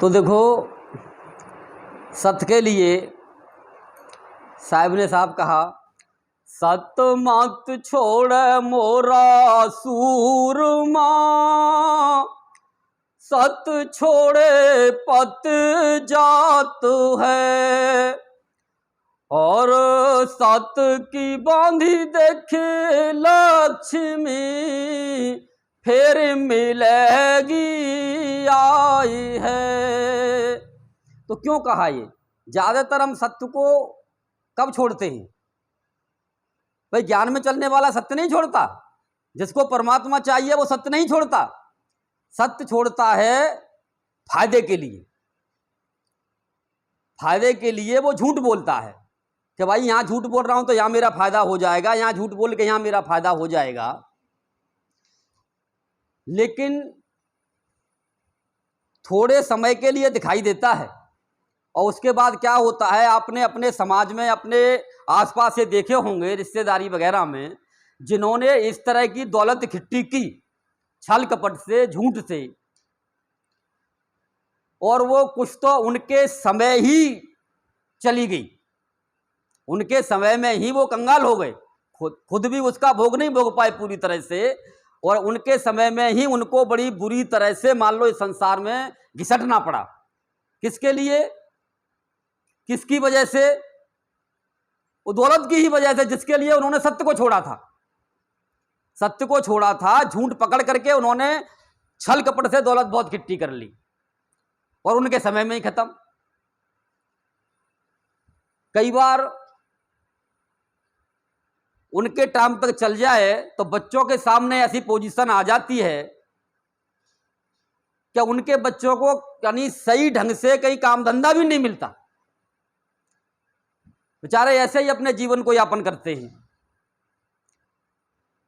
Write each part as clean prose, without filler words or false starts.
तो देखो, सत्य के लिए साहब ने कहा, सत मत छोड़ मोरा सूरमा, सत छोड़े पत जात है, और सत की बांधी देखे लक्ष्मी, फिर मिलेगी आई है। तो क्यों कहा ये? ज्यादातर हम सत्य को कब छोड़ते हैं? भाई ज्ञान में चलने वाला सत्य नहीं छोड़ता, जिसको परमात्मा चाहिए वो सत्य नहीं छोड़ता। सत्य छोड़ता है फायदे के लिए। फायदे के लिए वो झूठ बोलता है कि भाई यहां झूठ बोल रहा हूं तो यहां मेरा फायदा हो जाएगा, यहां झूठ बोल के यहां मेरा फायदा हो जाएगा। लेकिन थोड़े समय के लिए दिखाई देता है, और उसके बाद क्या होता है, आपने अपने समाज में, अपने आसपास से देखे होंगे, रिश्तेदारी वगैरह में, जिन्होंने इस तरह की दौलत इकट्ठी की छल कपट से, झूठ से, और वो कुछ तो उनके समय ही चली गई, उनके समय में ही वो कंगाल हो गए, खुद भी उसका भोग नहीं भोग पाए पूरी तरह से, और उनके समय में ही उनको बड़ी बुरी तरह से मान लो इस संसार में घिसटना पड़ा। किसके लिए? किसकी वजह से? वो दौलत की ही वजह से, जिसके लिए उन्होंने सत्य को छोड़ा था। सत्य को छोड़ा था, झूठ पकड़ करके उन्होंने छल कपट से दौलत बहुत इकट्ठी कर ली, और उनके समय में ही खत्म। कई बार उनके टाइम तक चल जाए तो बच्चों के सामने ऐसी पोजीशन आ जाती है कि उनके बच्चों को यानी सही ढंग से कहीं काम धंधा भी नहीं मिलता, बेचारे ऐसे ही अपने जीवन को यापन करते हैं।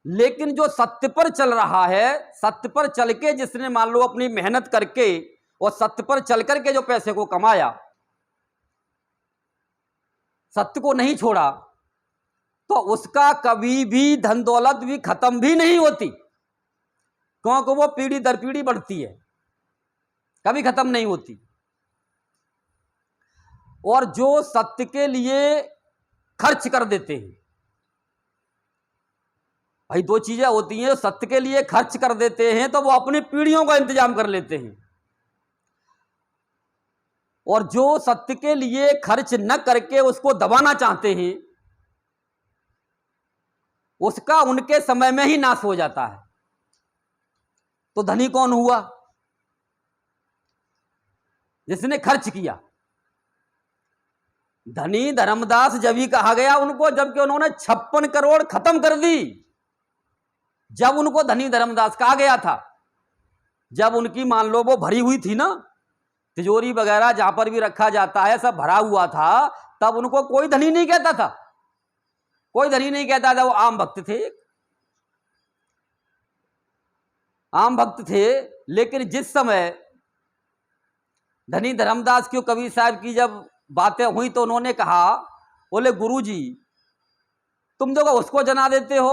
लेकिन जो सत्य पर चल रहा है, सत्य पर चल के जिसने मान लो अपनी मेहनत करके और सत्य पर चल करके जो पैसे को कमाया, सत्य को नहीं छोड़ा, तो उसका कभी भी धन दौलत भी खत्म भी नहीं होती, क्योंकि वो पीढ़ी दर पीढ़ी बढ़ती है, कभी खत्म नहीं होती। और जो सत्य के लिए खर्च कर देते हैं, भाई दो चीजें होती हैं, सत्य के लिए खर्च कर देते हैं तो वो अपनी पीढ़ियों का इंतजाम कर लेते हैं, और जो सत्य के लिए खर्च न करके उसको दबाना चाहते हैं, उसका उनके समय में ही नाश हो जाता है। तो धनी कौन हुआ? जिसने खर्च किया। धनी धर्मदास जब ही कहा गया उनको, जबकि उन्होंने 56 करोड़ खत्म कर दी। जब उनको धनी धर्मदास कहा गया था, जब उनकी मान लो वो भरी हुई थी ना, तिजोरी वगैरह जहां पर भी रखा जाता है सब भरा हुआ था, तब उनको कोई धनी नहीं कहता था, कोई धनी नहीं कहता था। वो आम भक्त थे, आम भक्त थे। लेकिन जिस समय धनी धर्मदास क्यों कबीर साहब की जब बातें हुई तो उन्होंने कहा, बोले गुरुजी तुम देखो उसको जना देते हो,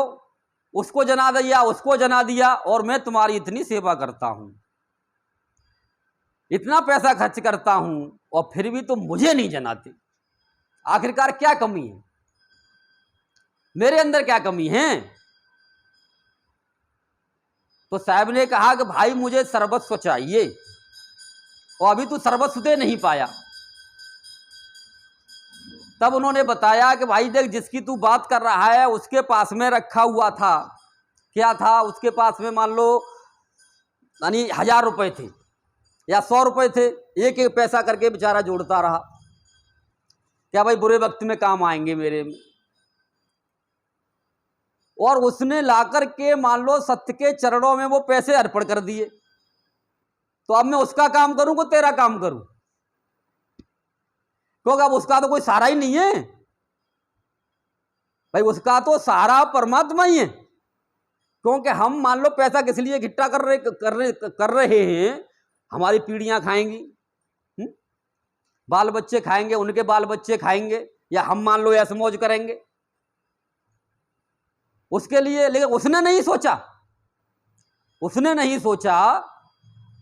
उसको जना दिया, उसको जना दिया, और मैं तुम्हारी इतनी सेवा करता हूं, इतना पैसा खर्च करता हूं, और फिर भी तुम मुझे नहीं जनाते। आखिरकार क्या कमी है मेरे अंदर, क्या कमी है? तो साहब ने कहा कि भाई मुझे सर्वस्व चाहिए, और अभी तू सर्वस्व दे नहीं पाया। तब उन्होंने बताया कि भाई देख, जिसकी तू बात कर रहा है उसके पास में रखा हुआ था, क्या था उसके पास में, मान लो यानी 1000 रुपए थे या 100 रुपए थे, एक एक पैसा करके बेचारा जोड़ता रहा, क्या भाई बुरे वक्त में काम आएंगे मेरे में। और उसने लाकर के मान लो सत्य के चरणों में वो पैसे अर्पण कर दिए। तो अब मैं उसका काम करूं कि तेरा काम करूं? क्योंकि अब उसका तो कोई सहारा ही नहीं है भाई, उसका तो सहारा परमात्मा ही है। क्योंकि हम मान लो पैसा किस लिए इकट्ठा कर रहे हैं, हमारी पीढ़ियां खाएंगी, बाल बच्चे खाएंगे, उनके बाल बच्चे खाएंगे, या हम मान लो ऐसे मौज करेंगे उसके लिए। लेकिन उसने नहीं सोचा, उसने नहीं सोचा,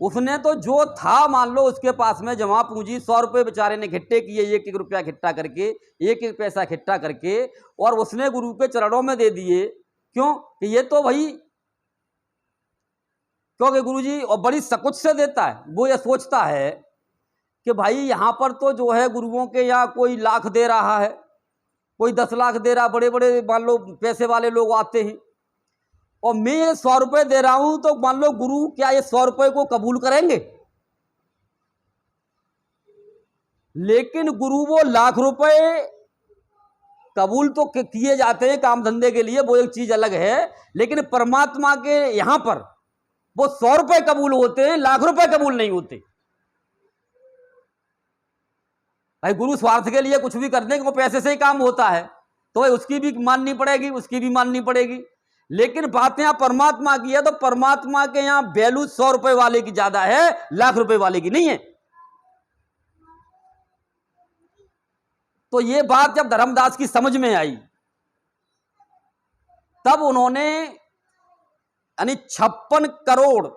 उसने तो जो था मान लो उसके पास में जमा पूंजी 100 रुपये बेचारे ने इकट्ठे किए, 1-1 रुपया इकट्ठा करके, 1-1 पैसा इकट्ठा करके, और उसने गुरु के चरणों में दे दिए। क्यों? कि ये तो भाई, क्योंकि गुरु जी और बड़ी सकुच से देता है। वो ये सोचता है कि भाई यहाँ पर तो जो है गुरुओं के यहाँ कोई लाख दे रहा है, कोई 10 लाख दे रहा, बड़े बड़े मान लो पैसे वाले लोग आते हैं, और मैं ये 100 रुपये दे रहा हूं, तो मान लो गुरु क्या ये 100 रुपये को कबूल करेंगे? लेकिन गुरु वो लाख रुपए कबूल तो किए जाते हैं काम धंधे के लिए, वो एक चीज अलग है, लेकिन परमात्मा के यहां पर वो 100 रुपये कबूल होते हैं, लाख रुपए कबूल नहीं होते। भाई गुरु स्वार्थ के लिए कुछ भी कर देंगे, वो पैसे से ही काम होता है, तो भाई उसकी भी माननी पड़ेगी, उसकी भी माननी पड़ेगी। लेकिन बात यहां परमात्मा की है, तो परमात्मा के यहां वैल्यू 100 रुपए वाले की ज्यादा है, लाख रुपए वाले की नहीं है। तो ये बात जब धर्मदास की समझ में आई, तब उन्होंने यानी 56 करोड़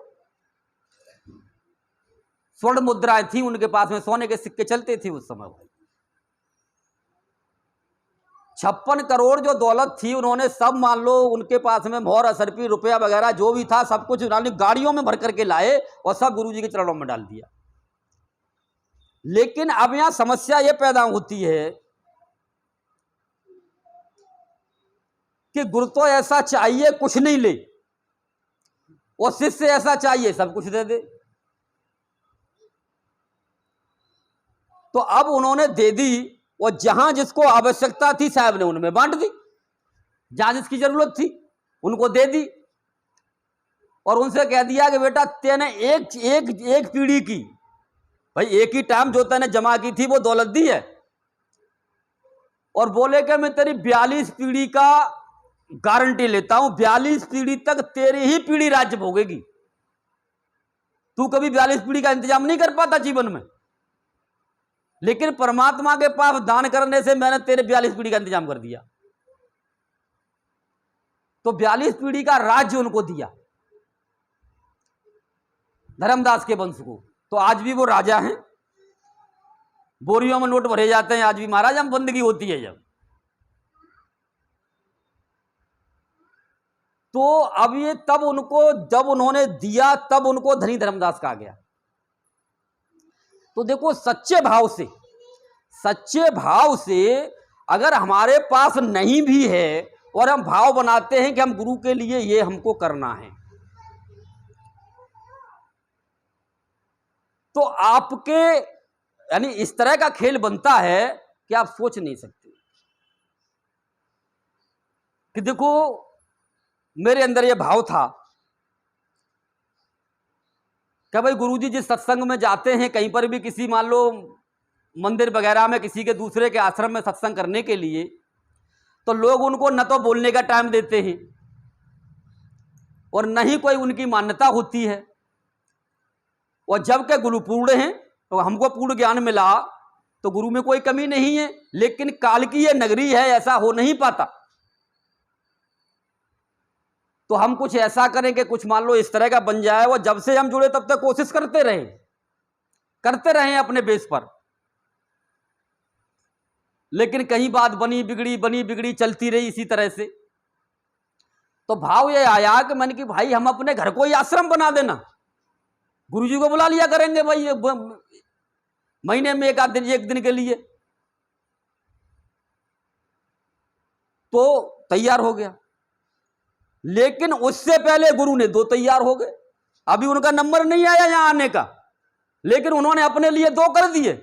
स्वर्ण मुद्राएं थी उनके पास में, सोने के सिक्के चलते थे उस समय। 56 करोड़ जो दौलत थी, उन्होंने सब मान लो उनके पास में मोहर असरपी रुपया वगैरह जो भी था सब कुछ गाड़ियों में भर करके लाए और सब गुरुजी के चरणों में डाल दिया। लेकिन अब यहां समस्या यह पैदा होती है कि गुरु तो ऐसा चाहिए कुछ नहीं ले, और शिष्य ऐसा चाहिए सब कुछ दे दे। तो अब उन्होंने दे दी, और जहां जिसको आवश्यकता थी साहब ने उनमें बांट दी, जहां जिसकी जरूरत थी उनको दे दी, और उनसे कह दिया कि बेटा तेने एक पीढ़ी की, भाई एक ही टाइम जो तेने जमा की थी वो दौलत दी है, और बोले कि मैं तेरी 42 पीढ़ी का गारंटी लेता हूं, 42 पीढ़ी तक तेरी ही पीढ़ी राज्य भोगेगी। तू कभी 42 पीढ़ी का इंतजाम नहीं कर पाता जीवन में, लेकिन परमात्मा के पास दान करने से मैंने तेरे 42 पीढ़ी का इंतजाम कर दिया। तो 42 पीढ़ी का राज्य उनको दिया धर्मदास के वंश को। तो आज भी वो राजा हैं, बोरियों में नोट भरे जाते हैं आज भी महाराज, हम बंदगी होती है जब। तो अब ये तब उनको जब उन्होंने दिया तब उनको धनी धर्मदास कहा गया। तो देखो सच्चे भाव से अगर हमारे पास नहीं भी है और हम भाव बनाते हैं कि हम गुरु के लिए ये हमको करना है, तो आपके यानी इस तरह का खेल बनता है कि आप सोच नहीं सकते कि देखो मेरे अंदर ये भाव था कि भाई गुरुजी जिस सत्संग में जाते हैं, कहीं पर भी किसी मान लो मंदिर वगैरह में किसी के दूसरे के आश्रम में सत्संग करने के लिए, तो लोग उनको न तो बोलने का टाइम देते हैं और न ही कोई उनकी मान्यता होती है। और जब के गुरु पूर्ण हैं, तो हमको पूर्ण ज्ञान मिला, तो गुरु में कोई कमी नहीं है, लेकिन काल की ये नगरी है, ऐसा हो नहीं पाता। तो हम कुछ ऐसा करें कि कुछ मान लो इस तरह का बन जाए। वो जब से हम जुड़े तब तक कोशिश करते रहे अपने बेस पर, लेकिन कहीं बात बनी बिगड़ी चलती रही इसी तरह से। तो भाव ये आया कि मैंने कि भाई हम अपने घर को ही आश्रम बना देना, गुरुजी को बुला लिया करेंगे भाई महीने में एक दिन के लिए। तो तैयार हो गया, लेकिन उससे पहले गुरु ने 2 तैयार हो गए। अभी उनका नंबर नहीं आया यहां आने का, लेकिन उन्होंने अपने लिए 2 कर दिए।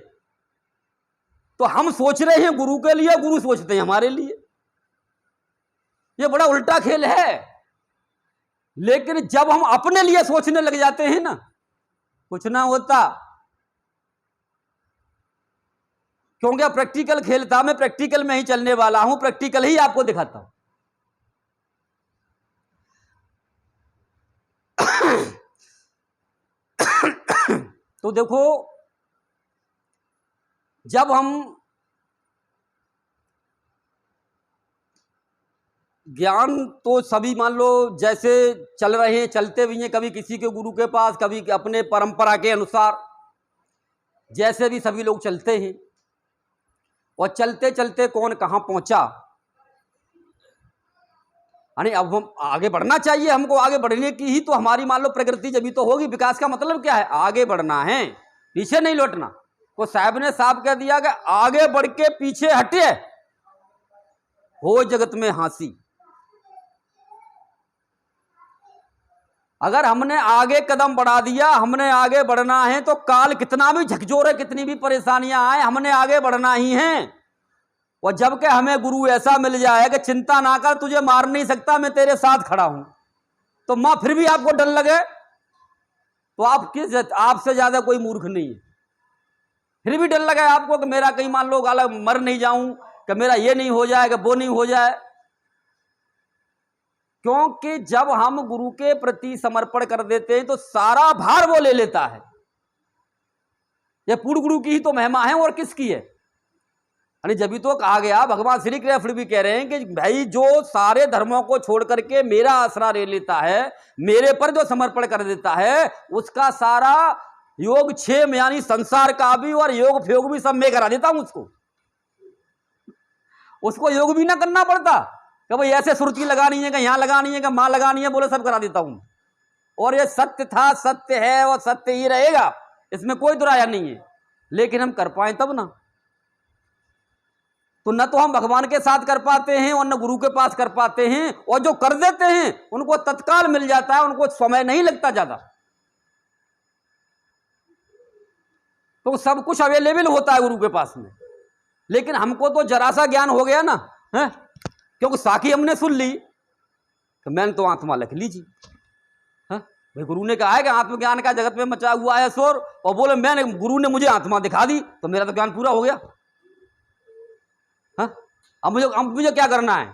तो हम सोच रहे हैं गुरु के लिए, गुरु सोचते हैं हमारे लिए। ये बड़ा उल्टा खेल है। लेकिन जब हम अपने लिए सोचने लग जाते हैं ना, कुछ ना होता। क्योंकि प्रैक्टिकल खेल था, मैं प्रैक्टिकल में ही चलने वाला हूं, प्रैक्टिकल ही आपको दिखाता हूं। तो देखो ज्ञान तो सभी मान लो जैसे चल रहे हैं, चलते भी हैं, कभी किसी के गुरु के पास, कभी अपने परंपरा के अनुसार, जैसे भी सभी लोग चलते हैं। और चलते चलते कौन कहाँ पहुंचा, यानी अब हम आगे बढ़ना चाहिए, हमको आगे बढ़ने की ही तो हमारी मान लो प्रगति जब तो होगी। विकास का मतलब क्या है? आगे बढ़ना है, पीछे नहीं लौटना। तो साहब ने साफ कह दिया कि आगे बढ़ के पीछे हटे हो जगत में हांसी। अगर हमने आगे कदम बढ़ा दिया, हमने आगे बढ़ना है, तो काल कितना भी झकझोरे, कितनी भी परेशानियां आए, हमने आगे बढ़ना ही है। और जबकि हमें गुरु ऐसा मिल जाए कि चिंता ना कर, तुझे मार नहीं सकता, मैं तेरे साथ खड़ा हूं, तो मां फिर भी आपको डर लगे, तो आपसे ज्यादा कोई मूर्ख नहीं है। फिर भी डर लगे आपको कि मेरा कहीं मान लो अलग मर नहीं जाऊं, कि मेरा ये नहीं हो जाए, कि वो नहीं हो जाए। क्योंकि जब हम गुरु के प्रति समर्पण कर देते हैं तो सारा भार वो ले लेता है। ये पूर्ण गुरु की ही तो महिमा है, और किसकी है? यानी जब तो कहा गया, भगवान श्री कृष्ण फिर भी कह रहे हैं कि भाई जो सारे धर्मों को छोड़ करके मेरा आसरा ले लेता है, मेरे पर जो समर्पण कर देता है, उसका सारा योग क्षेम यानी संसार का भी और योग फयोग भी सब मैं करा देता हूं। उसको योग भी ना करना पड़ता कि भाई ऐसे सुरती लगानी है, कि यहां लगानी है, कि मां लगानी है, बोले सब करा देता हूं। और ये सत्य था, सत्य है और सत्य ही रहेगा, इसमें कोई दुराया नहीं है। लेकिन हम कर पाए तब ना, तो न तो हम भगवान के साथ कर पाते हैं और न गुरु के पास कर पाते हैं। और जो कर देते हैं उनको तत्काल मिल जाता है, उनको समय नहीं लगता ज्यादा, तो सब कुछ अवेलेबल होता है गुरु के पास में। लेकिन हमको तो जरा सा ज्ञान हो गया ना है, क्योंकि साखी हमने सुन ली तो मैंने तो आत्मा लिख लीजिए। भाई गुरु ने कहा है कि आत्मज्ञान का जगत में मचा हुआ है शोर, और बोले मैंने, गुरु ने मुझे आत्मा दिखा दी तो मेरा तो ज्ञान पूरा हो गया। अब मुझे क्या करना है?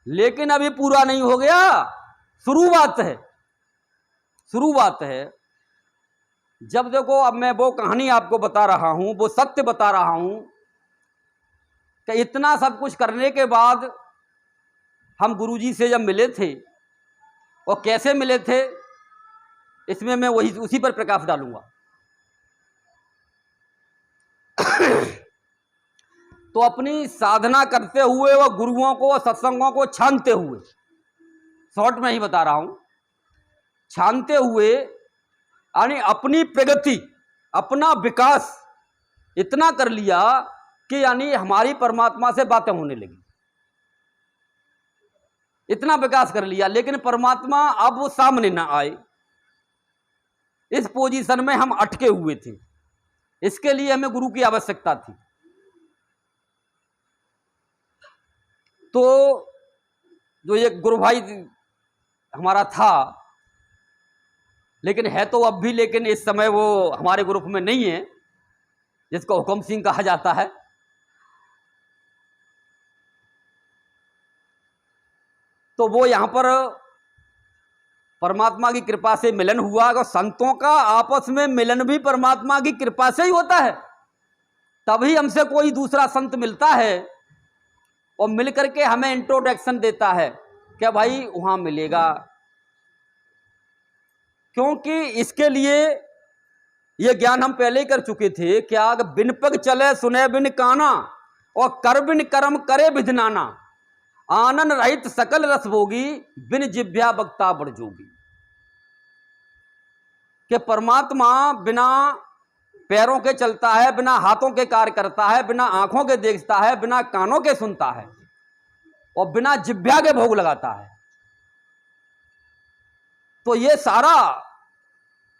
लेकिन अभी पूरा नहीं हो गया, शुरुआत है, शुरुआत है। जब देखो, अब मैं वो कहानी आपको बता रहा हूं, वो सत्य बता रहा हूं कि इतना सब कुछ करने के बाद हम गुरुजी से जब मिले थे, और कैसे मिले थे, इसमें मैं उसी पर प्रकाश डालूंगा। तो अपनी साधना करते हुए व गुरुओं को, सत्संगों को छानते हुए, शॉर्ट में ही बता रहा हूं, छानते हुए यानी अपनी प्रगति, अपना विकास इतना कर लिया कि यानी हमारी परमात्मा से बातें होने लगी। इतना विकास कर लिया, लेकिन परमात्मा अब वो सामने ना आए। इस पोजीशन में हम अटके हुए थे। इसके लिए हमें गुरु की आवश्यकता थी। तो जो एक गुरु भाई हमारा था, लेकिन है तो अब भी, लेकिन इस समय वो हमारे ग्रुप में नहीं है, जिसको हुक्म सिंह कहा जाता है। तो वो यहां पर परमात्मा की कृपा से मिलन हुआ। और संतों का आपस में मिलन भी परमात्मा की कृपा से ही होता है। तभी हमसे कोई दूसरा संत मिलता है और मिल करके हमें इंट्रोडक्शन देता है क्या भाई वहां मिलेगा, क्योंकि इसके लिए ये ज्ञान हम पहले ही कर चुके थे। क्या? बिन पग चले सुने बिन काना, और कर बिन कर्म करे विधनाना, आनंद रहित सकल रस भोगी, बिन जिभ्या बक्ता बढ़ जोगी। कि परमात्मा बिना पैरों के चलता है, बिना हाथों के कार्य करता है, बिना आंखों के देखता है, बिना कानों के सुनता है, और बिना जिभ्या के भोग लगाता है। तो ये सारा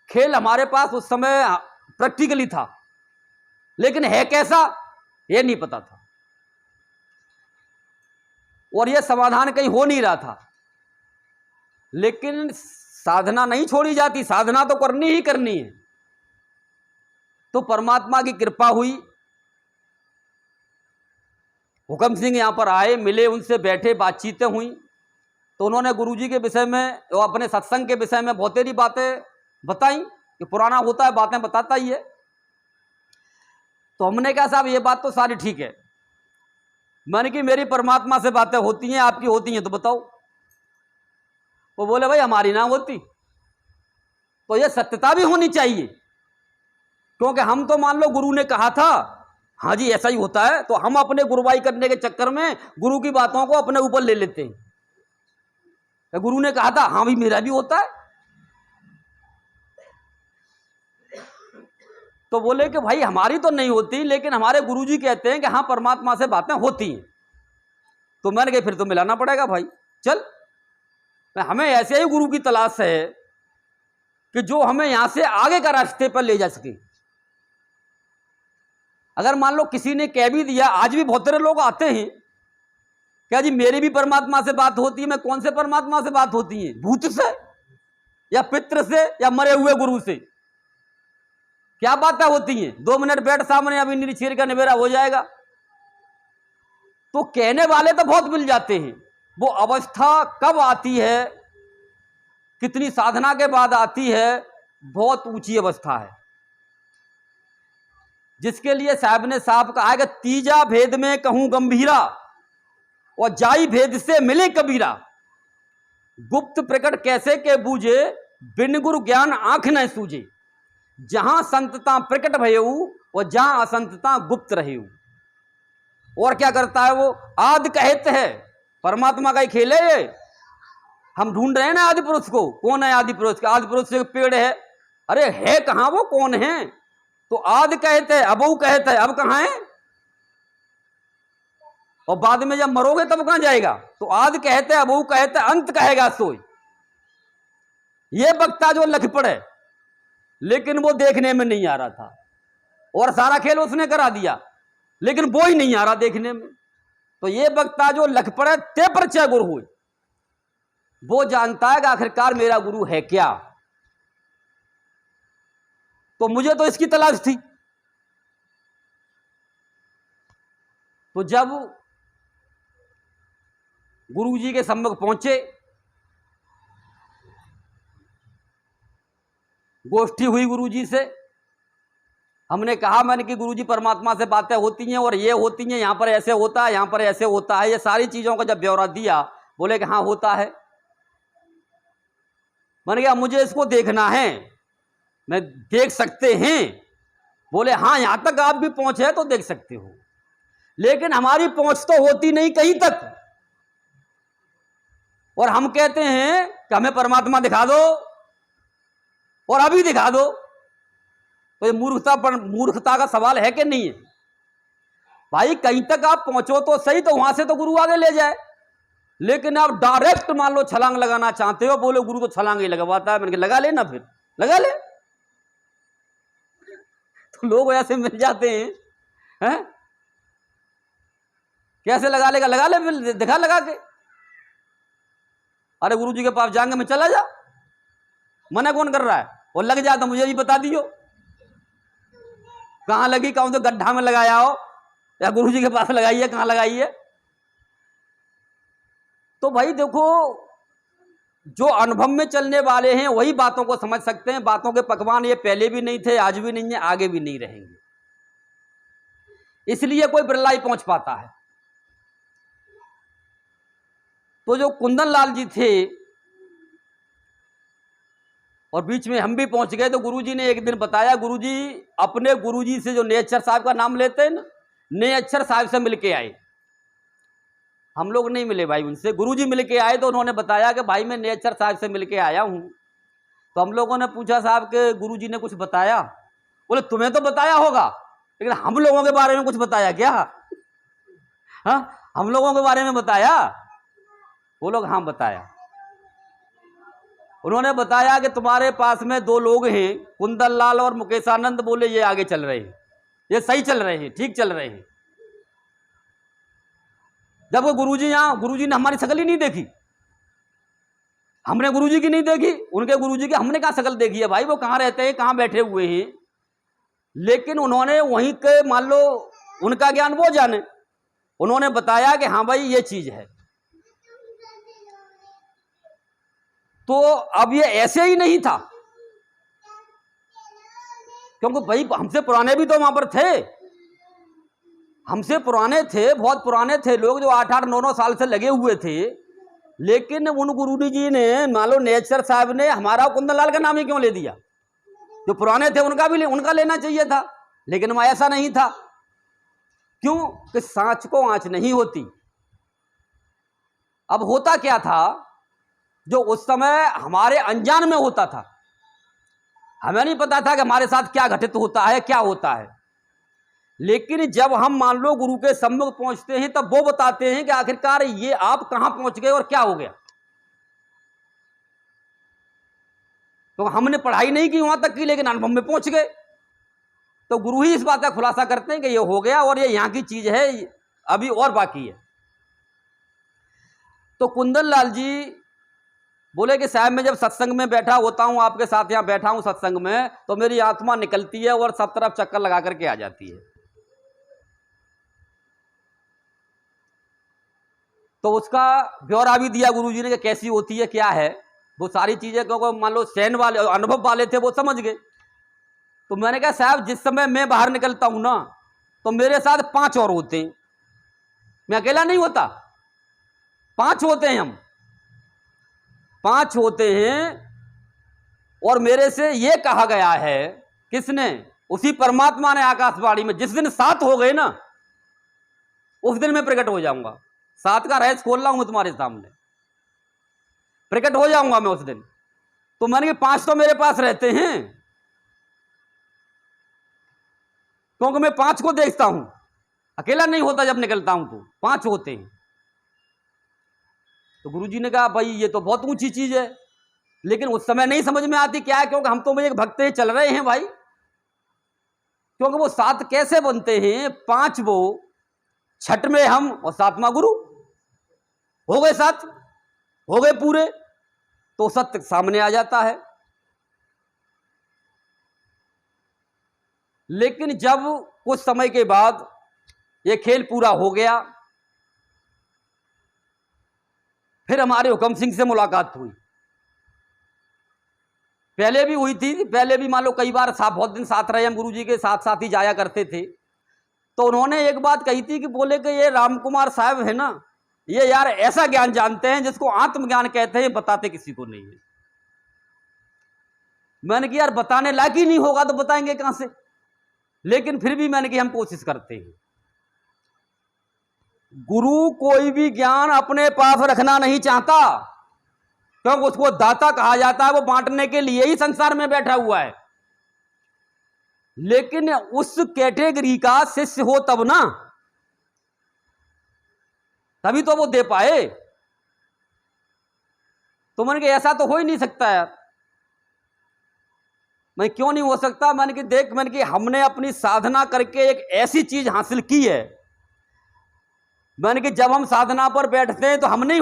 खेल हमारे पास उस समय प्रैक्टिकली था, लेकिन है कैसा ये नहीं पता था, और ये समाधान कहीं हो नहीं रहा था। लेकिन साधना नहीं छोड़ी जाती, साधना तो करनी ही करनी है। तो परमात्मा की कृपा हुई, हुक्म सिंह यहां पर आए, मिले, उनसे बैठे, बातचीतें हुई। तो उन्होंने गुरुजी के विषय में और अपने सत्संग के विषय में बहुत सारी बातें बताई, कि पुराना होता है बातें बताता ही है। तो हमने कहा साहब ये बात तो सारी ठीक है, मैंने कि मेरी परमात्मा से बातें होती हैं, आपकी होती हैं तो बताओ। वो बोले भाई हमारी ना होती। तो ये सत्यता भी होनी चाहिए, क्योंकि हम तो मान लो गुरु ने कहा था, हाँ जी ऐसा ही होता है, तो हम अपने गुरुवाई करने के चक्कर में गुरु की बातों को अपने ऊपर ले लेते हैं। तो गुरु ने कहा था, हाँ भाई मेरा भी होता है। तो बोले कि भाई हमारी तो नहीं होती, लेकिन हमारे गुरुजी कहते हैं कि हाँ परमात्मा से बातें होती हैं। तो मैंने कहा फिर तो मिलाना पड़ेगा भाई, चल। हमें ऐसे ही गुरु की तलाश है कि जो हमें यहां से आगे का रास्ते पर ले जा सके। अगर मान लो किसी ने कह भी दिया, आज भी बहुत सारे लोग आते हैं, क्या जी मेरी भी परमात्मा से बात होती है। मैं कौन से परमात्मा से बात होती है? भूत से या पितृ से या मरे हुए गुरु से? क्या बातें होती हैं? 2 मिनट बैठ सामने, अभी नीचे का निबेरा हो जाएगा। तो कहने वाले तो बहुत मिल जाते हैं, वो अवस्था कब आती है, कितनी साधना के बाद आती है, बहुत ऊंची अवस्था है, जिसके लिए साहब ने साफ कहा है कि तीजा भेद में कहूं गंभीरा और जाई भेद से मिले कबीरा। गुप्त प्रकट कैसे के बूझे, बिन गुरु ज्ञान आंख न सूझे। जहां संतता प्रकट भयऊ और जहां असंतता गुप्त रहे। और क्या करता है वो? आदि कहते हैं, परमात्मा का ही खेल है ये। हम ढूंढ रहे हैं ना आदि पुरुष को। कौन है आदि पुरुष? का आदि पुरुष एक पेड़ है, अरे है कहां वो, कौन है? तो आदि कहते हैं, अबऊ कहते हैं, अब कहां है? और बाद में जब मरोगे तब कहां जाएगा? तो आदि कहते हैं, अबऊ कहते हैं, अंत कहेगा सोई। ये वक्ता जो लख पड़े, लेकिन वो देखने में नहीं आ रहा था, और सारा खेल उसने करा दिया, लेकिन वो ही नहीं आ रहा देखने में। तो ये वक्ता जो लख पड़े ते परिचय गुरु हुए, वो जानता है कि आखिरकार मेरा गुरु है क्या। तो मुझे तो इसकी तलाश थी। तो जब गुरु जी के सम्मुख पहुंचे, गोष्ठी हुई गुरु जी से। हमने कहा, मैंने कि गुरु जी परमात्मा से बातें होती हैं और ये होती हैं, यहां पर ऐसे होता है, यहां पर ऐसे होता है। ये सारी चीजों का जब ब्यौरा दिया, बोले कि हाँ होता है। मैंने कहा मुझे इसको देखना है, मैं देख सकते हैं? बोले हाँ यहां तक आप भी पहुंचे तो देख सकते हो, लेकिन हमारी पहुंच तो होती नहीं कहीं तक। और हम कहते हैं कि हमें परमात्मा दिखा दो और अभी दिखा दो। तो ये मूर्खता का सवाल है कि नहीं है भाई? कहीं तक आप पहुंचो तो सही, तो वहां से तो गुरु आगे ले जाए। लेकिन आप डायरेक्ट मान लो छलांग लगाना चाहते हो, बोलो गुरु तो छलांग ही लगवाता है। मैंने लगा ले ना, फिर लगा ले। तो लोग ऐसे मिल जाते हैं, कैसे लगा लेगा? लगा ले, फिर दिखा लगा के। अरे गुरु जी के पास जाएंगे, मैं चला जा, मना कौन कर रहा है? और लग जाए तो मुझे भी बता दियो कहां लगी, कौन से गड्ढा में लगाया हो, या गुरु जी के पास लगाई है, कहां लगाई है। तो भाई देखो, जो अनुभव में चलने वाले हैं वही बातों को समझ सकते हैं। बातों के पकवान ये पहले भी नहीं थे, आज भी नहीं है, आगे भी नहीं रहेंगे। इसलिए कोई बिरला ही पहुंच पाता है। तो जो कुंदन लाल जी थे, और बीच में हम भी पहुंच गए, तो गुरुजी ने एक दिन बताया, गुरुजी अपने गुरुजी से जो नेचर साहब का नाम लेते हैं ना, नेचर साहब से मिलके आए। हम लोग नहीं मिले भाई उनसे, गुरुजी मिलके आए। तो उन्होंने बताया कि भाई मैं नेचर साहब से मिलके आया हूं। तो हम लोगों ने पूछा, साहब के गुरुजी ने कुछ बताया? बोले तुम्हें तो बताया होगा, लेकिन हम लोगों के बारे में कुछ बताया क्या? हाँ, हम लोगों के बारे में बताया? वो लोग हाँ बताया। उन्होंने बताया कि तुम्हारे पास में 2 लोग हैं, कुंदन लाल और मुकेश आनंद। बोले ये आगे चल रहे हैं, ये सही चल रहे हैं, ठीक चल रहे हैं। जब वो गुरुजी यहाँ, गुरुजी ने हमारी शकल ही नहीं देखी, हमने गुरुजी की नहीं देखी, उनके गुरुजी की हमने कहाँ शकल देखी है भाई? वो कहाँ रहते हैं, कहाँ बैठे हुए हैं। लेकिन उन्होंने वहीं के मान लो उनका ज्ञान वो जाने, उन्होंने बताया कि हाँ भाई ये चीज है। तो अब ये ऐसे ही नहीं था, क्योंकि भाई हमसे पुराने भी तो वहां पर थे। हमसे पुराने थे, बहुत पुराने थे लोग, जो 8-8 9-9 साल से लगे हुए थे। लेकिन उन गुरु जी ने, मान लो नेचर साहब ने हमारा कुंदन लाल का नाम ही क्यों ले दिया? जो पुराने थे उनका भी उनका लेना चाहिए था, लेकिन वह ऐसा नहीं था। क्यों? कि सांच को आंच नहीं होती। अब होता क्या था, जो उस समय हमारे अनजान में होता था, हमें नहीं पता था कि हमारे साथ क्या घटित होता है, क्या होता है। लेकिन जब हम मान लो गुरु के सम्मुख पहुंचते हैं, तब वो बताते हैं कि आखिरकार ये आप कहां पहुंच गए और क्या हो गया। तो हमने पढ़ाई नहीं की वहां तक की, लेकिन अनुभव में पहुंच गए। तो गुरु ही इस बात का खुलासा करते हैं कि ये हो गया और ये यहां की चीज है, अभी और बाकी है। तो कुंदन लाल जी बोले कि साहब मैं जब सत्संग में बैठा होता हूं, आपके साथ यहां बैठा हूं सत्संग में, तो मेरी आत्मा निकलती है और सब तरफ चक्कर लगा करके आ जाती है। तो उसका ब्यौरा भी दिया गुरुजी ने कि कैसी होती है, क्या है वो सारी चीजें, क्योंकि मान लो सहन वाले अनुभव वाले थे, वो समझ गए। तो मैंने कहा साहब जिस समय मैं बाहर निकलता हूं ना, तो मेरे साथ 5 और होते हैं, मैं अकेला नहीं होता, 5 होते हैं, हम 5 होते हैं। और मेरे से ये कहा गया है, किसने? उसी परमात्मा ने आकाशवाणी में, जिस दिन 7 हो गए ना, उस दिन मैं प्रकट हो जाऊंगा। 7 का रहस्य खोल रहा हूं मैं तुम्हारे सामने, प्रकट हो जाऊंगा मैं उस दिन। तो मैंने कि 5 तो मेरे पास रहते हैं, क्योंकि मैं 5 को देखता हूं, अकेला नहीं होता जब निकलता हूं, तो 5 होते हैं। तो गुरुजी ने कहा भाई ये तो बहुत ऊंची चीज है, लेकिन उस समय नहीं समझ में आती क्या है, क्योंकि हम तो एक भक्त चल रहे हैं भाई। क्योंकि वो 7 कैसे बनते हैं? 5 वो, छठ में हम और 7वां गुरु, हो गए 7, हो गए पूरे। तो सत्य सामने आ जाता है। लेकिन जब कुछ समय के बाद ये खेल पूरा हो गया, फिर हमारे हुक्म सिंह से मुलाकात हुई। पहले भी हुई थी, पहले भी मान लो कई बार बहुत दिन साथ रहे हम, गुरुजी के साथ साथ ही जाया करते थे। तो उन्होंने एक बात कही थी कि बोले कि ये राम कुमार साहब है ना, ये यार ऐसा ज्ञान जानते हैं जिसको आत्मज्ञान कहते हैं, बताते किसी को नहीं है। मैंने कि यार बताने लायक ही नहीं होगा तो बताएंगे कहां से? लेकिन फिर भी मैंने कि हम कोशिश करते हैं। गुरु कोई भी ज्ञान अपने पास रखना नहीं चाहता, क्योंकि उसको दाता कहा जाता है, वो बांटने के लिए ही संसार में बैठा हुआ है। लेकिन उस कैटेगरी का शिष्य हो तब ना, तभी तो वो दे पाए। तो मैंने कि ऐसा तो हो ही नहीं सकता यार। मैं क्यों नहीं हो सकता? मैंने कि देख, मैंने कि हमने अपनी साधना करके एक ऐसी चीज हासिल की है। मैंने कि जब हम साधना पर बैठते हैं तो हम नहीं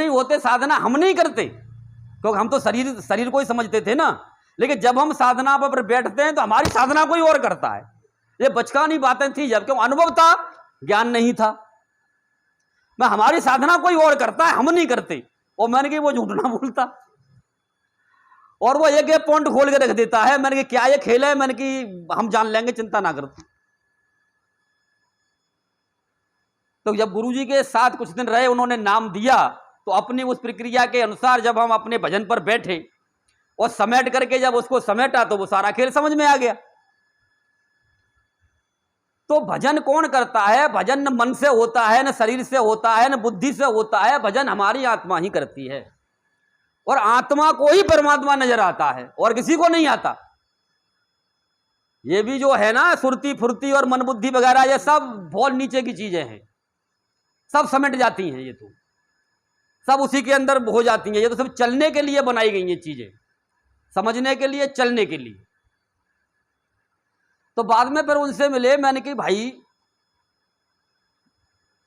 होते, साधना हम नहीं करते, क्योंकि हम तो शरीर को ही समझते थे ना। लेकिन जब हम साधना पर बैठते हैं तो हमारी साधना कोई और करता है। ये बचकानी बातें थी जब, क्यों? अनुभव था, ज्ञान नहीं था। मैं हमारी साधना कोई और करता है, हम नहीं करते। और मैंने कि वो झूठ ना बोलता, और वो एक पॉइंट खोल के रख देता है। मैंने कि क्या ये खेल है? मैंने कि हम जान लेंगे, चिंता ना करते। तो जब गुरुजी के साथ कुछ दिन रहे, उन्होंने नाम दिया, तो अपनी उस प्रक्रिया के अनुसार जब हम अपने भजन पर बैठे और समेट करके जब उसको समेटा, तो वो सारा खेल समझ में आ गया। तो भजन कौन करता है? भजन न मन से होता है, न शरीर से होता है, न बुद्धि से होता है। भजन हमारी आत्मा ही करती है, और आत्मा को ही परमात्मा नजर आता है, और किसी को नहीं आता। ये भी जो है ना सुरती फुर्ती और मन बुद्धि वगैरह, ये सब बहुत नीचे की चीजें हैं, सब समेट जाती हैं। ये तो सब उसी के अंदर हो जाती हैं। ये तो सब चलने के लिए बनाई गई ये चीजें, समझने के लिए, चलने के लिए। तो बाद में फिर उनसे मिले, मैंने कि भाई,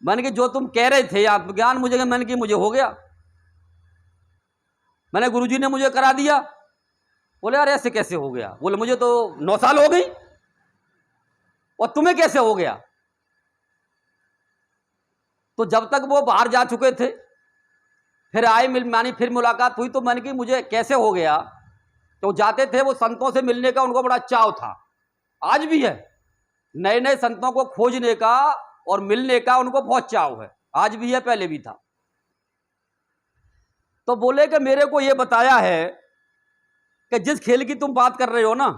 मैंने कि जो तुम कह रहे थे आत्मज्ञान, मैंने कि मुझे हो गया। मैंने गुरुजी ने मुझे करा दिया। बोले यार ऐसे कैसे हो गया? बोले मुझे तो 9 साल हो गई, और तुम्हें कैसे हो गया? तो जब तक वो बाहर जा चुके थे, फिर आए मानी फिर मुलाकात हुई, तो मैंने कि मुझे कैसे हो गया? तो जाते थे वो संतों से मिलने का, उनको बड़ा चाव था, आज भी है। नए नए संतों को खोजने का और मिलने का उनको बहुत चाव है, आज भी है, पहले भी था। तो बोले कि मेरे को यह बताया है कि जिस खेल की तुम बात कर रहे हो ना,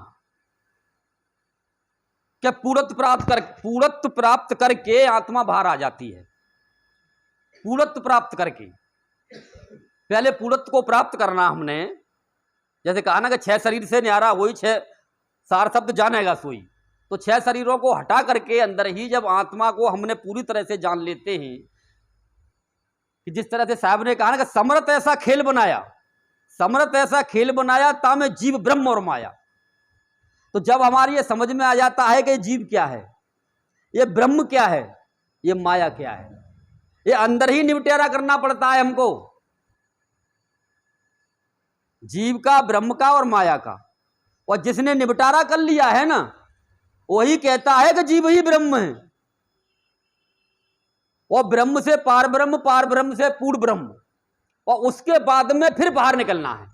कि पूर्णत्व प्राप्त करके आत्मा बाहर आ जाती है। पूर्णत्व प्राप्त करके, पहले पूर्णत्व को प्राप्त करना हमने, जैसे कहा ना कि 6 शरीर से न्यारा वही 6 सार शब्द जानेगा सोई। तो 6 शरीरों को हटा करके अंदर ही जब आत्मा को हमने पूरी तरह से जान लेते हैं, कि जिस तरह से साहब ने कहा ना कि समर्थ ऐसा खेल बनाया, समर्थ ऐसा खेल बनाया तामे जीव ब्रह्म और माया। तो जब हमारी ये समझ में आ जाता है कि जीव क्या है, ये ब्रह्म क्या है, ये माया क्या है, ये अंदर ही निपटारा करना पड़ता है हमको, जीव का, ब्रह्म का और माया का। और जिसने निपटारा कर लिया है ना, वही कहता है कि जीव ही ब्रह्म है, और ब्रह्म से पार ब्रह्म, पार ब्रह्म से पूर्ण ब्रह्म, और उसके बाद में फिर बाहर निकलना है।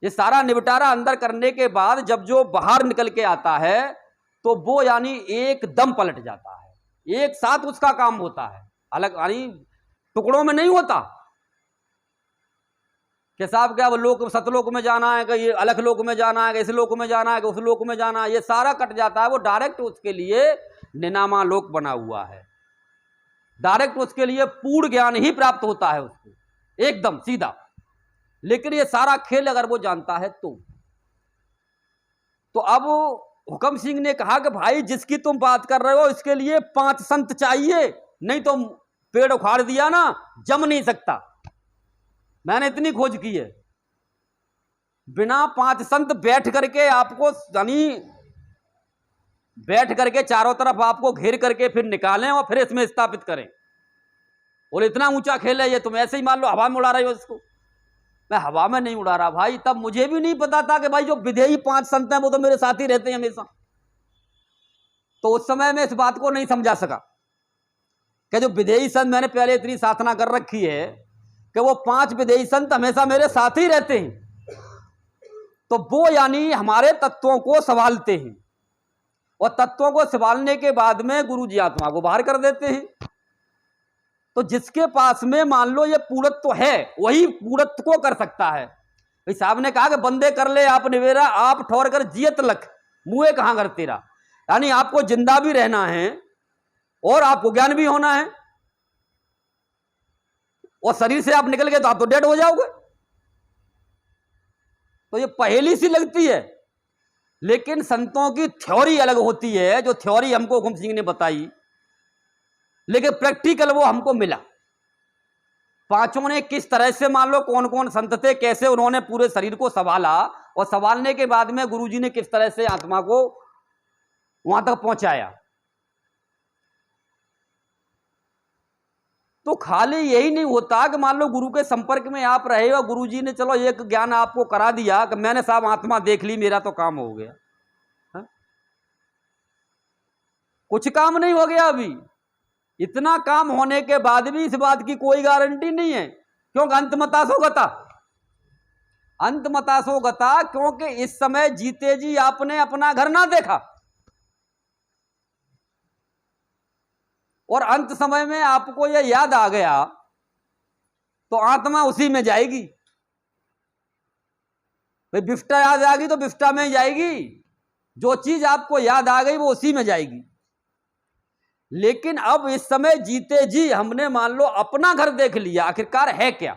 ये सारा निपटारा अंदर करने के बाद जब जो बाहर निकल के आता है, तो वो यानी एकदम पलट जाता है, एक साथ उसका काम होता है, अलग यानी टुकड़ों में नहीं होता कि साहब क्या वो लोक सतलोक में जाना है, कि ये अलग लोक में जाना है, कि इस लोक में जाना है, कि उस लोक में जाना है, ये सारा कट जाता है। वो डायरेक्ट उसके लिए निनामा लोक बना हुआ है, डायरेक्ट उसके लिए पूर्ण ज्ञान ही प्राप्त होता है उसको, एकदम सीधा। लेकिन ये सारा खेल अगर वो जानता है तो अब हुक्म सिंह ने कहा कि भाई जिसकी तुम बात कर रहे हो इसके लिए 5 संत चाहिए, नहीं तो पेड़ उखाड़ दिया ना जम नहीं सकता। मैंने इतनी खोज की है, बिना 5 संत बैठ करके आपको यानी बैठ करके चारों तरफ आपको घेर करके फिर निकालें और फिर इसमें स्थापित करें। बोले इतना ऊंचा खेल है ये, तुम ऐसे ही मान लो हवा में उड़ा रहे हो इसको। मैं हवा में नहीं उड़ा रहा भाई, तब मुझे भी नहीं पता था कि भाई जो विधेयी 5 संत हैं वो तो मेरे साथ ही रहते हैं हमेशा। तो उस समय मैं इस बात को नहीं समझा सका कि जो विधेयी संत, मैंने पहले इतनी साधना कर रखी है कि वो 5 विधेयी संत हमेशा मेरे साथ ही रहते हैं, तो वो यानी हमारे तत्वों को संभालते हैं, और तत्वों को संभालने के बाद में गुरु जी आत्मा को बाहर कर देते हैं। तो जिसके पास में मान लो ये पूर्णत्व है वही पूर्णत्व को कर सकता है। भाई साहब ने कहा कि बंदे कर ले आप निवेरा, आप ठोर कर जियत लख, मुए कहां कर तेरा, यानी आपको जिंदा भी रहना है और आपको ज्ञान भी होना है, और शरीर से आप निकल गए तो आप तो डेड हो जाओगे। तो ये पहेली सी लगती है, लेकिन संतों की थ्योरी अलग होती है, जो थ्योरी हमको हुक्म सिंह ने बताई, लेकिन प्रैक्टिकल वो हमको मिला। 5 ने किस तरह से, मान लो कौन कौन संत थे, कैसे उन्होंने पूरे शरीर को संभाला, और संभालने के बाद में गुरुजी ने किस तरह से आत्मा को वहां तक पहुंचाया। तो खाली यही नहीं होता कि मान लो गुरु के संपर्क में आप रहे और गुरुजी ने चलो एक ज्ञान आपको करा दिया कि मैंने साहब आत्मा देख ली, मेरा तो काम हो गया। हा? कुछ काम नहीं हो गया अभी। इतना काम होने के बाद भी इस बात की कोई गारंटी नहीं है, क्योंकि अंतमतासो गता, अंतमतासो गता, क्योंकि इस समय जीते जी आपने अपना घर ना देखा, और अंत समय में आपको यह याद आ गया तो आत्मा उसी में जाएगी। भाई बिफ्टा याद आ गई तो बिफ्टा में जाएगी, जो चीज आपको याद आ गई वो उसी में जाएगी। लेकिन अब इस समय जीते जी हमने मान लो अपना घर देख लिया, आखिरकार है क्या,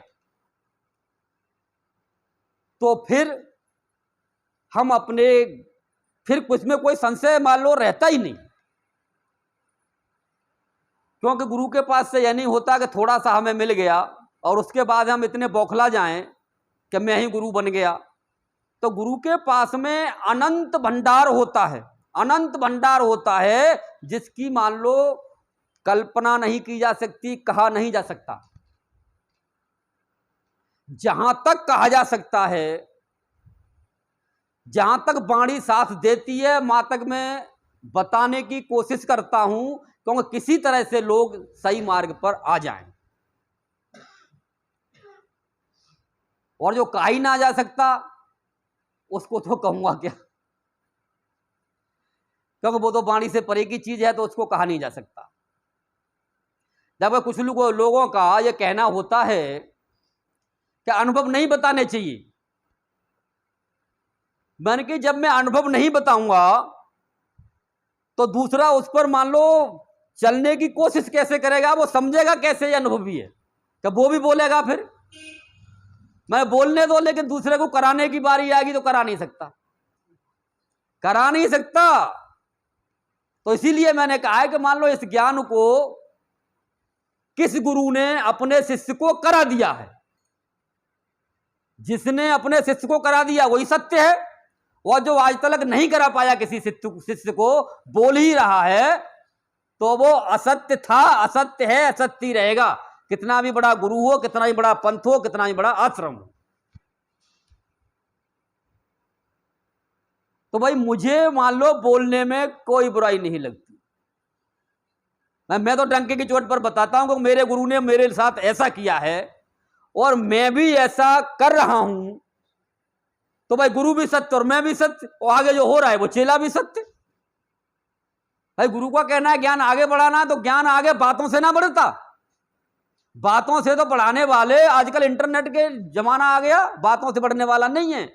तो फिर हम अपने, फिर कुछ में कोई संशय मान लो रहता ही नहीं, क्योंकि गुरु के पास से यह नहीं होता कि थोड़ा सा हमें मिल गया और उसके बाद हम इतने बौखला जाएं कि मैं ही गुरु बन गया। तो गुरु के पास में अनंत भंडार होता है, अनंत भंडार होता है, जिसकी मान लो कल्पना नहीं की जा सकती, कहा नहीं जा सकता। जहां तक कहा जा सकता है, जहां तक वाणी साथ देती है, वहां तक मैं बताने की कोशिश करता हूं, क्योंकि किसी तरह से लोग सही मार्ग पर आ जाएं। और जो कहा ही ना जा सकता उसको तो कहूंगा क्या। क्योंकि वो तो वाणी से परे की चीज है, तो उसको कहा नहीं जा सकता। जब कुछ लोगों का यह कहना होता है कि अनुभव नहीं बताने चाहिए, मैंने कि जब मैं अनुभव नहीं बताऊंगा तो दूसरा उस पर मान लो चलने की कोशिश कैसे करेगा, वो समझेगा कैसे ये अनुभवी है, तो वो भी बोलेगा फिर। मैं बोलने दो, लेकिन दूसरे को कराने की बारी आएगी तो करा नहीं सकता, करा नहीं सकता। तो इसीलिए मैंने कहा है कि मान लो इस ज्ञान को किस गुरु ने अपने शिष्य को करा दिया है, जिसने अपने शिष्य को करा दिया वही सत्य है, और जो आज तक नहीं करा पाया किसी शिष्य को, बोल ही रहा है, तो वो असत्य था, असत्य है, असत्य ही रहेगा, कितना भी बड़ा गुरु हो, कितना भी बड़ा पंथ हो, कितना भी बड़ा आश्रम हो। तो भाई मुझे मान लो बोलने में कोई बुराई नहीं लगती, मैं तो डंके की चोट पर बताता हूं कि मेरे गुरु ने मेरे साथ ऐसा किया है और मैं भी ऐसा कर रहा हूं, तो भाई गुरु भी सत्य और मैं भी सत्य, और आगे जो हो रहा है वो चेला भी सत्य। भाई गुरु का कहना है ज्ञान आगे बढ़ाना, तो ज्ञान आगे बातों से ना बढ़ता, बातों से तो बढ़ाने वाले आजकल इंटरनेट के जमाना आ गया, बातों से बढ़ने वाला नहीं है।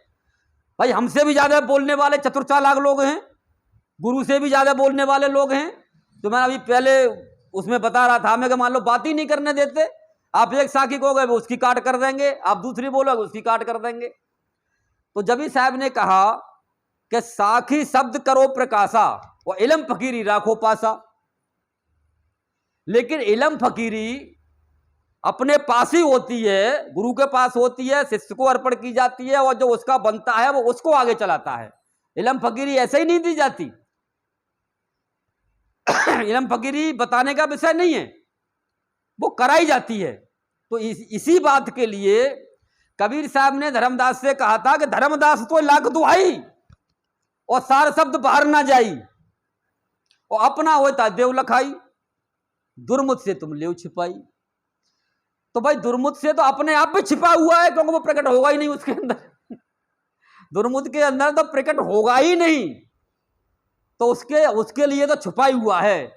भाई हमसे भी ज्यादा बोलने वाले चतुर चालाक लोग हैं, गुरु से भी ज्यादा बोलने वाले लोग हैं। तो मैं अभी पहले उसमें बता रहा था मैं कि मान लो बात ही नहीं करने देते, आप एक साखी कहोगे वो उसकी काट कर देंगे, आप दूसरी बोलोगे उसकी काट कर देंगे। तो जबी साहब ने कहा कि साखी शब्द करो प्रकाशा और इलम फकीरी राखो पासा, लेकिन इलम फकीरी अपने पास ही होती है, गुरु के पास होती है, शिष्य को अर्पण की जाती है, और जो उसका बनता है वो उसको आगे चलाता है। इलम फकीरी ऐसे ही नहीं दी जाती। इलम फकीरी बताने का विषय नहीं है, वो कराई जाती है। तो इसी बात के लिए कबीर साहब ने धर्मदास से कहा था कि धर्मदास तो लाख दुहाई और सार शब्द बाहर ना जाई, और अपना होता देव लखाई, दुर्मुख से तुम लेव छिपाई। तो भाई दुर्मुख से तो अपने आप में छिपा हुआ है, क्योंकि वो प्रकट होगा ही नहीं उसके अंदर। दुर्मुख के अंदर तो प्रकट होगा ही नहीं, तो उसके लिए तो छुपा ही हुआ है।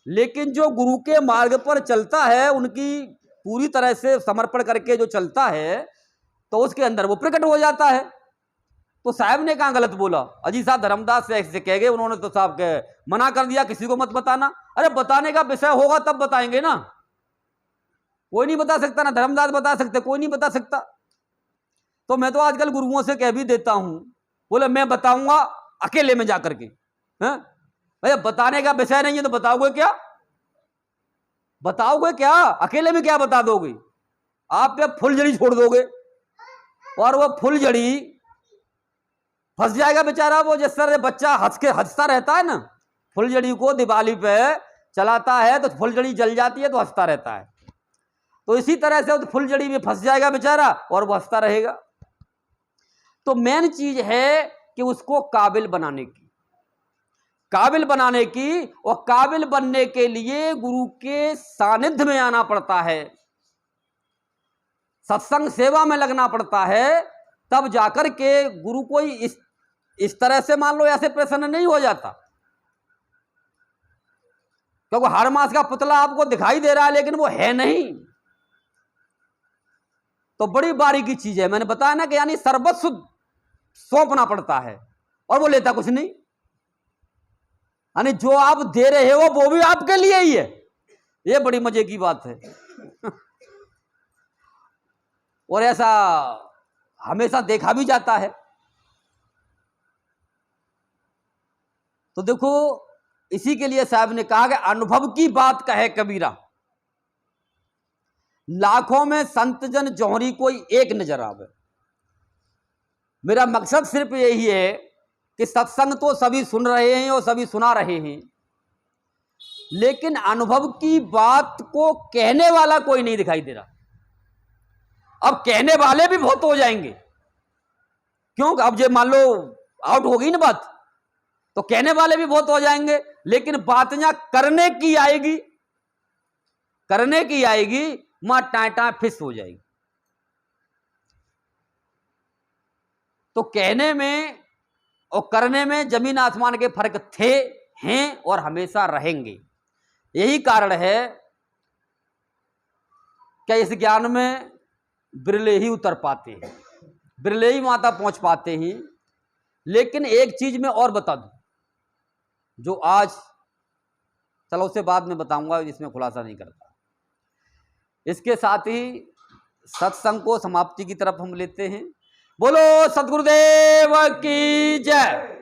लेकिन जो गुरु के मार्ग पर चलता है, उनकी पूरी तरह से समर्पण करके जो चलता है, तो उसके अंदर वो प्रकट हो जाता है। तो साहब ने कहा गलत बोला, अजी साहब धर्मदास से ऐसे कह गए, उन्होंने तो साहब के मना कर दिया किसी को मत बताना। अरे बताने का विषय होगा तब बताएंगे ना, कोई नहीं बता सकता ना, धर्मदास बता सकते, कोई नहीं बता सकता। तो मैं तो आजकल गुरुओं से कह भी देता हूं, बोले मैं बताऊंगा अकेले में जाकर के, भैया बताने का विषय नहीं है तो बताओगे क्या, बताओगे क्या, अकेले में क्या बता दोगे, आप या फुलझड़ी छोड़ दोगे, और वो फुलझड़ी फंस जाएगा बेचारा। वो जिस तरह बच्चा हंसता रहता है ना, फुलझड़ी को दिवाली पे चलाता है तो फुलझड़ी जल जाती है तो हंसता रहता है, तो इसी तरह से फुलझड़ी में फंस जाएगा बेचारा और वो हंसता रहेगा। तो मेन चीज है कि उसको काबिल बनाने की, काबिल बनाने की, और काबिल बनने के लिए गुरु के सानिध्य में आना पड़ता है, सत्संग सेवा में लगना पड़ता है, तब जाकर के गुरु कोई इस तरह से मान लो ऐसे प्रसन्न नहीं हो जाता। क्योंकि हर मास का पुतला आपको दिखाई दे रहा है लेकिन वो है नहीं, तो बड़ी बारीकी चीज है। मैंने बताया ना कि यानी सर्वस्व सौंपना पड़ता है, और वो लेता कुछ नहीं, यानी जो आप दे रहे हो वो भी आपके लिए ही है, ये बड़ी मजे की बात है। और ऐसा हमेशा देखा भी जाता है। तो देखो इसी के लिए साहब ने कहा कि अनुभव की बात कहे कबीरा, लाखों में संत जन जौहरी कोई एक नजर आवे। मेरा मकसद सिर्फ यही है कि सत्संग तो सभी सुन रहे हैं और सभी सुना रहे हैं, लेकिन अनुभव की बात को कहने वाला कोई नहीं दिखाई दे रहा। अब कहने वाले भी बहुत हो जाएंगे, क्यों, अब जो मान लो आउट हो गई ना बात, तो कहने वाले भी बहुत हो जाएंगे, लेकिन बात यहां करने की आएगी, करने की आएगी, मां टाटा फिस हो जाएगी। तो कहने में और करने में जमीन आसमान के फर्क थे हैं और हमेशा रहेंगे। यही कारण है कि इस ज्ञान में बिरले ही उतर पाते हैं, बिरले ही माता पहुंच पाते हैं। लेकिन एक चीज मैं और बता दूं, जो आज, चलो उसे बाद में बताऊंगा, इसमें खुलासा नहीं करता। इसके साथ ही सत्संग को समाप्ति की तरफ हम लेते हैं। बोलो सतगुरुदेव की जय।